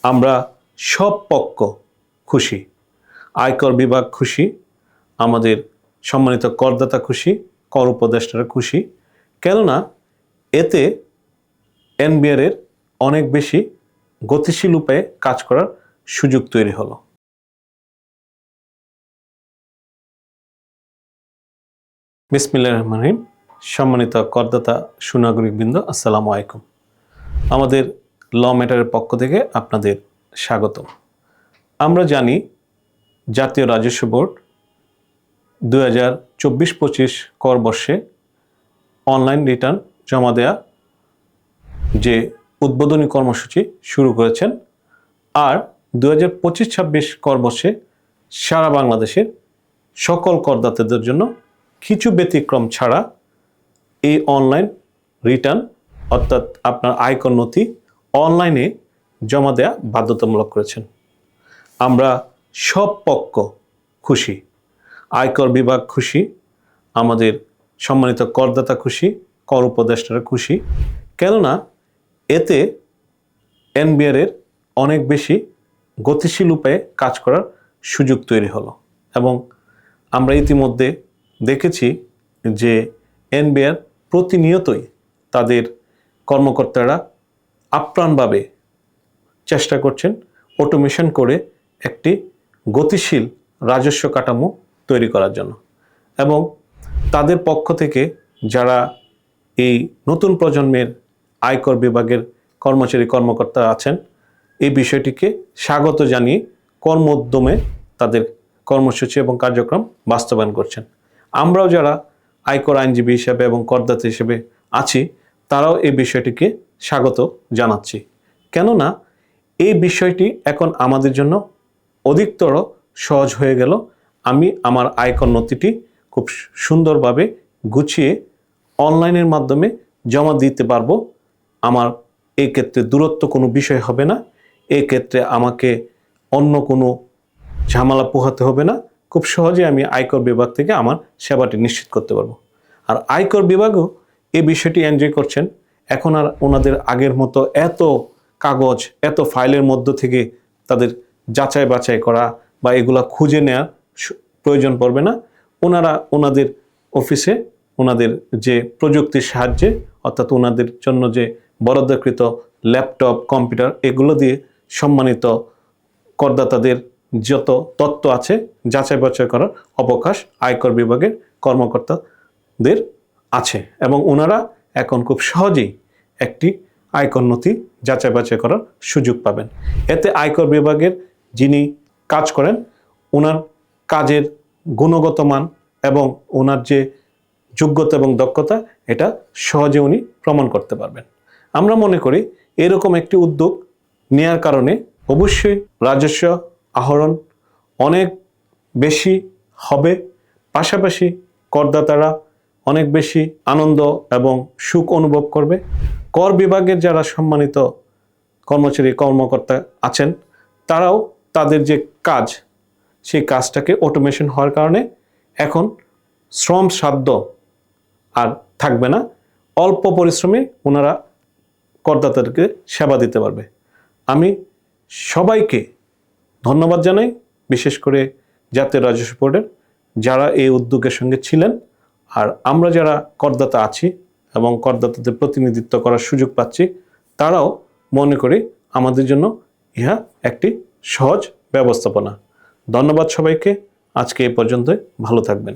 আমরা সব পক্ষ খুশি, আয়কর বিভাগ খুশি, আমাদের সম্মানিত করদাতা খুশি, কর উপদেষ্টারা খুশি। কেননা এতে এনবিআর এর অনেক বেশি গতিশীল উপায়ে কাজ করার সুযোগ তৈরি হলো। বিসমিল্লাহির রহমানির রহিম। সম্মানিত করদাতা সুনাগরিকবৃন্দ, আসসালামু আলাইকুম। আমাদের ল ম্যাটারের পক্ষ থেকে আপনাদের স্বাগত। আমরা জানি জাতীয় রাজস্ব বোর্ড 2024-25 কর বর্ষে অনলাইন রিটার্ন জমা দেয়া যে উদ্বোধনী কর্মসূচি শুরু করেছেন, আর 2025-26 কর বর্ষে সারা বাংলাদেশের সকল করদাতাদের জন্য কিছু ব্যতিক্রম ছাড়া এই অনলাইন রিটার্ন অর্থাৎ আপনার আয়কর নথি অনলাইনে জমা দেয়া বাধ্যতামূলক করেছেন। আমরা সব পক্ষ খুশি, আয়কর বিভাগ খুশি, আমাদের সম্মানিত করদাতা খুশি, কর উপদেষ্টারা খুশি। কেননা এতে এনবিআর এর অনেক বেশি গতিশীল উপায়ে কাজ করার সুযোগ তৈরি হলো এবং আমরা ইতিমধ্যে দেখেছি যে এনবিআর প্রতিনিয়তই তাদের কর্মকর্তারা আপ্রাণভাবে চেষ্টা করছেন অটোমেশন করে একটি গতিশীল রাজস্ব কাঠামো তৈরি করার জন্য, এবং তাদের পক্ষ থেকে যারা এই নতুন প্রজন্মের আয়কর বিভাগের কর্মকর্তা আছেন, এই বিষয়টিকে স্বাগত জানিয়ে কর্মোদ্যমে তাদের কর্মসূচি এবং কার্যক্রম বাস্তবায়ন করছেন। আমরাও যারা আয়কর আইনজীবী হিসেবে এবং করদাতা হিসেবে আছি, তারাও এই বিষয়টিকে স্বাগত জানাচ্ছি। কেননা এই বিষয়টি এখন আমাদের জন্য অধিকতর সহজ হয়ে গেল। আমি আমার আয়কর নথিটি খুব সুন্দরভাবে গুছিয়ে অনলাইনের মাধ্যমে জমা দিতে পারবো। আমার এই ক্ষেত্রে দূরত্ব কোনো বিষয় হবে না, এই ক্ষেত্রে আমাকে অন্য কোনো ঝামেলা পোহাতে হবে না। খুব সহজে আমি আয়কর বিভাগ থেকে আমার সেবাটি নিশ্চিত করতে পারবো। আর আয়কর বিভাগও এই বিষয়টি এনজয় করছেন। এখন আর ওনাদের আগের মতো এত কাগজ, এত ফাইলের মধ্য থেকে তাদের যাচাই বাছাই করা বা এগুলা খুঁজে নেওয়ার প্রয়োজন পড়বে না। ওনারা ওনাদের অফিসে ওনাদের যে প্রযুক্তির সাহায্যে, অর্থাৎ ওনাদের জন্য যে বরাদ্দকৃত ল্যাপটপ, কম্পিউটার, এগুলো দিয়ে সম্মানিত করদাতাদের যত তথ্য আছে যাচাই বাছাই করার অবকাশ আয়কর বিভাগের কর্মকর্তাদের আছে, এবং ওনারা এখন খুব সহজেই একটি আয়কর নথি যাচাই বাছাই করার সুযোগ পাবেন। এতে আয়কর বিভাগের যিনি কাজ করেন, ওনার কাজের গুণগত মান এবং ওনার যে যোগ্যতা এবং দক্ষতা, এটা সহজে উনি প্রমাণ করতে পারবেন। আমরা মনে করি এরকম একটি উদ্যোগ নেওয়ার কারণে অবশ্যই রাজস্ব আহরণ অনেক বেশি হবে, পাশাপাশি করদাতারা অনেক বেশি আনন্দ এবং সুখ অনুভব করবে। কর বিভাগের যারা সম্মানিত কর্মকর্তা আছেন, তারাও তাদের যে কাজ, সেই কাজটাকে অটোমেশন হওয়ার কারণে এখন শ্রম সাধ্য আর থাকবে না। অল্প পরিশ্রমে ওনারা করদাতাদেরকে সেবা দিতে পারবে। আমি সবাইকে ধন্যবাদ জানাই, বিশেষ করে জাতীয় রাজস্ব বোর্ডের যারা এই উদ্যোগের সঙ্গে ছিলেন। আর আমরা যারা করদাতা আছি এবং করদাতাদের প্রতিনিধিত্ব করার সুযোগ পাচ্ছি, তারাও মনে করি আমাদের জন্য ইহা একটি সহজ ব্যবস্থাপনা। ধন্যবাদ সবাইকে। আজকে এই পর্যন্তই। ভালো থাকবেন।